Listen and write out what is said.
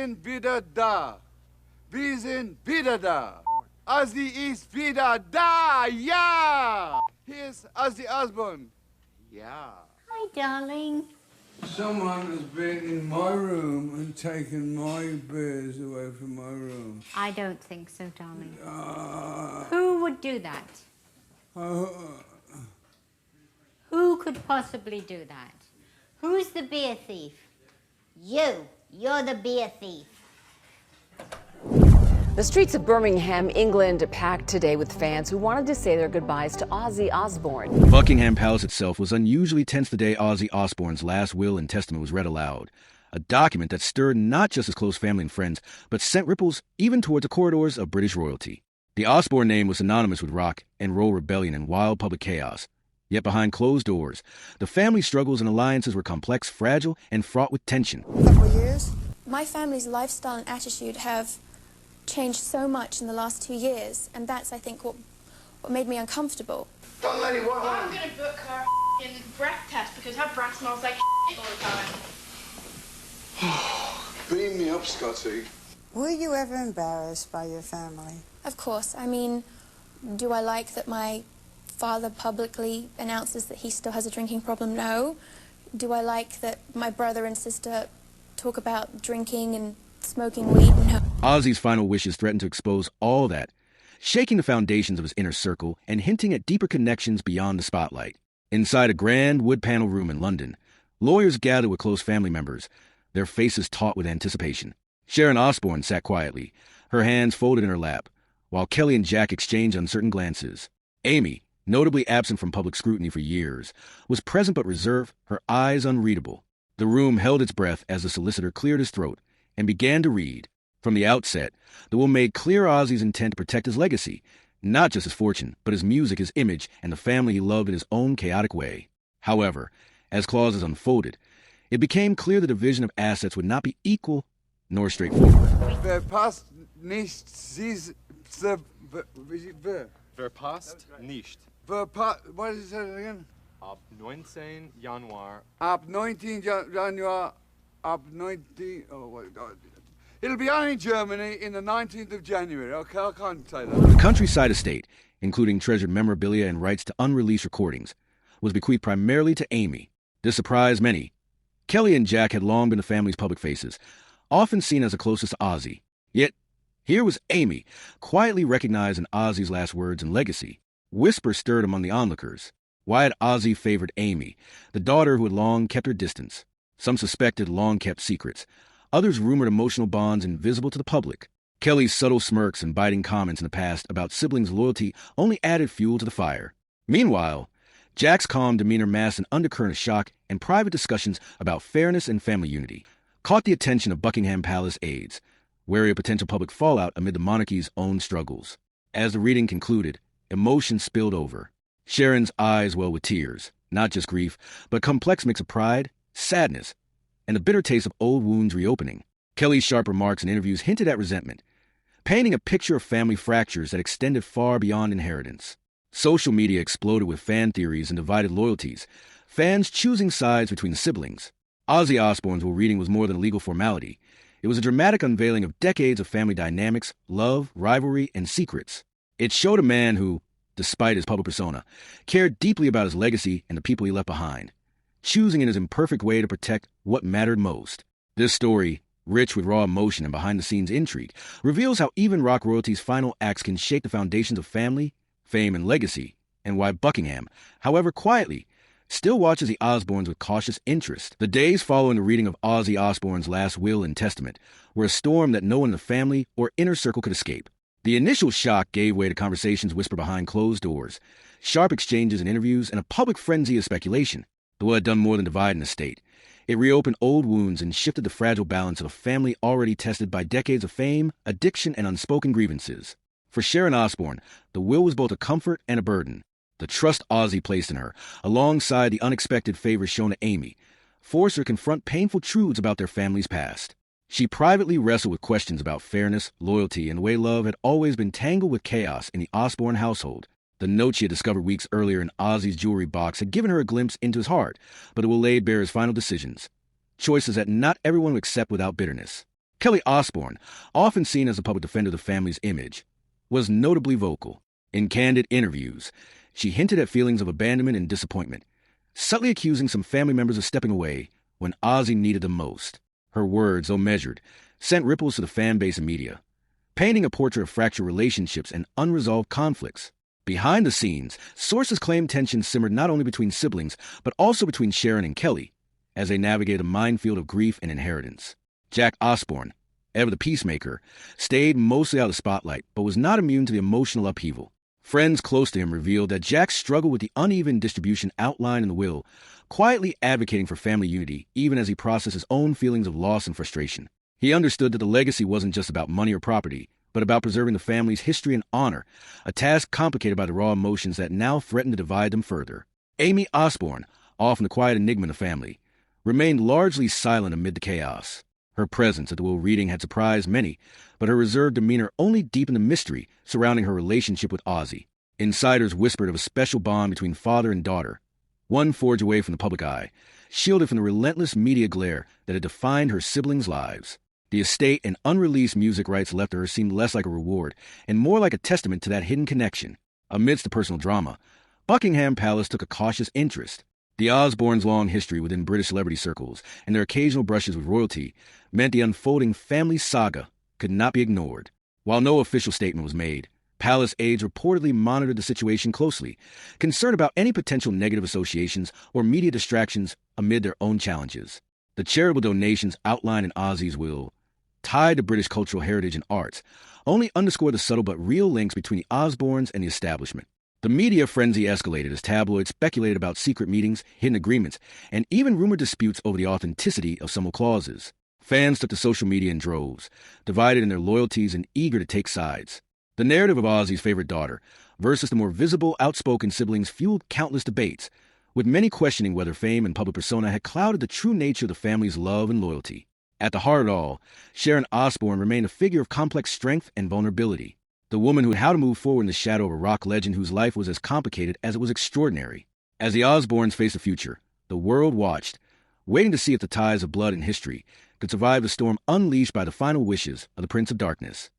sind wieder da. Wir sind wieder da. Ozzy ist wieder da, ja! Here's Ozzy Osbourne. Yeah. Hi, darling. Someone has been in my room and taken my beers away from my room. I don't think so, darling. Who would do that? Who could possibly do that? Who's the beer thief? You. You're the beer thief. The streets of Birmingham, England, packed today with fans who wanted to say their goodbyes to Ozzy Osbourne. Buckingham Palace itself was unusually tense the day Ozzy Osbourne's last will and testament was read aloud. A document that stirred not just his close family and friends, but sent ripples even toward the corridors of British royalty. The Osbourne name was synonymous with rock and roll rebellion and wild public chaos. Yet behind closed doors, the family struggles and alliances were complex, fragile, and fraught with tension. Couple of years. My family's lifestyle and attitude have changed so much in the last 2 years, and that's, I think, what made me uncomfortable. Don't let it walk. I'm gonna book her breath test because her breath smells like all the time. Beam me up, Scotty. Were you ever embarrassed by your family? Of course. I mean, do I like that my father publicly announces that he still has a drinking problem? No. Do I like that my brother and sister talk about drinking and smoking weed? No. Ozzy's final wishes threatened to expose all that, shaking the foundations of his inner circle and hinting at deeper connections beyond the spotlight. Inside a grand wood panel room in London, lawyers gathered with close family members, their faces taut with anticipation. Sharon Osbourne sat quietly, her hands folded in her lap, while Kelly and Jack exchanged uncertain glances. Amy, notably absent from public scrutiny for years, was present but reserved, her eyes unreadable. The room held its breath as the solicitor cleared his throat and began to read. From the outset, the will made clear Ozzy's intent to protect his legacy, not just his fortune, but his music, his image, and the family he loved in his own chaotic way. However, as clauses unfolded, it became clear the division of assets would not be equal nor straightforward. Verpasst nicht Verpasst nicht. What is it again? Ab 19 Januar. Ab 19 January. Ab 19. Oh, wait. It'll be on in Germany in the 19th of January. Okay, I can't say that. The countryside estate, including treasured memorabilia and rights to unreleased recordings, was bequeathed primarily to Amy. This surprised many. Kelly and Jack had long been the family's public faces, often seen as the closest to Ozzy. Yet, here was Amy, quietly recognized in Ozzy's last words and legacy. Whispers stirred among the onlookers. Why had Ozzy favored Amy, the daughter who had long kept her distance? Some suspected long-kept secrets. Others rumored emotional bonds invisible to the public. Kelly's subtle smirks and biting comments in the past about siblings' loyalty only added fuel to the fire. Meanwhile, Jack's calm demeanor masked an undercurrent of shock and private discussions about fairness and family unity caught the attention of Buckingham Palace aides, wary of potential public fallout amid the monarchy's own struggles. As the reading concluded, emotion spilled over. Sharon's eyes welled with tears, not just grief, but a complex mix of pride, sadness, and the bitter taste of old wounds reopening. Kelly's sharp remarks and interviews hinted at resentment, painting a picture of family fractures that extended far beyond inheritance. Social media exploded with fan theories and divided loyalties, fans choosing sides between the siblings. Ozzy Osbourne's will reading was more than a legal formality. It was a dramatic unveiling of decades of family dynamics, love, rivalry, and secrets. It showed a man who, despite his public persona, cared deeply about his legacy and the people he left behind, choosing in his imperfect way to protect what mattered most. This story, rich with raw emotion and behind-the-scenes intrigue, reveals how even rock royalty's final acts can shake the foundations of family, fame, and legacy, and why Buckingham, however quietly, still watches the Osbournes with cautious interest. The days following the reading of Ozzy Osbourne's last will and testament were a storm that no one in the family or inner circle could escape. The initial shock gave way to conversations whispered behind closed doors, sharp exchanges and interviews, and a public frenzy of speculation. The will had done more than divide an estate. It reopened old wounds and shifted the fragile balance of a family already tested by decades of fame, addiction, and unspoken grievances. For Sharon Osbourne, the will was both a comfort and a burden. The trust Ozzy placed in her, alongside the unexpected favors shown to Amy, forced her to confront painful truths about their family's past. She privately wrestled with questions about fairness, loyalty, and the way love had always been tangled with chaos in the Osbourne household. The note she had discovered weeks earlier in Ozzy's jewelry box had given her a glimpse into his heart, but it will lay bare his final decisions. Choices that not everyone would accept without bitterness. Kelly Osbourne, often seen as a public defender of the family's image, was notably vocal. In candid interviews, she hinted at feelings of abandonment and disappointment, subtly accusing some family members of stepping away when Ozzy needed them most. Her words, though measured, sent ripples to the fan base and media, painting a portrait of fractured relationships and unresolved conflicts. Behind the scenes, sources claim tension simmered not only between siblings, but also between Sharon and Kelly, as they navigated a minefield of grief and inheritance. Jack Osbourne, ever the peacemaker, stayed mostly out of the spotlight, but was not immune to the emotional upheaval. Friends close to him revealed that Jack struggled with the uneven distribution outlined in the will, quietly advocating for family unity even as he processed his own feelings of loss and frustration. He understood that the legacy wasn't just about money or property, but about preserving the family's history and honor, a task complicated by the raw emotions that now threatened to divide them further. Amy Osbourne, often the quiet enigma in the family, remained largely silent amid the chaos. Her presence at the will reading had surprised many, but her reserved demeanor only deepened the mystery surrounding her relationship with Ozzy. Insiders whispered of a special bond between father and daughter, one forged away from the public eye, shielded from the relentless media glare that had defined her siblings' lives. The estate and unreleased music rights left to her seemed less like a reward and more like a testament to that hidden connection. Amidst the personal drama, Buckingham Palace took a cautious interest. The Osbournes' long history within British celebrity circles and their occasional brushes with royalty meant the unfolding family saga could not be ignored. While no official statement was made, Palace aides reportedly monitored the situation closely, concerned about any potential negative associations or media distractions amid their own challenges. The charitable donations outlined in Ozzy's will, tied to British cultural heritage and arts, only underscore the subtle but real links between the Osbournes and the establishment. The media frenzy escalated as tabloids speculated about secret meetings, hidden agreements, and even rumored disputes over the authenticity of some clauses. Fans took to social media in droves, divided in their loyalties and eager to take sides. The narrative of Ozzy's favorite daughter versus the more visible, outspoken siblings fueled countless debates, with many questioning whether fame and public persona had clouded the true nature of the family's love and loyalty. At the heart of it all, Sharon Osbourne remained a figure of complex strength and vulnerability. The woman who had how to move forward in the shadow of a rock legend whose life was as complicated as it was extraordinary. As the Osbournes faced the future, the world watched, waiting to see if the ties of blood and history could survive the storm unleashed by the final wishes of the Prince of Darkness.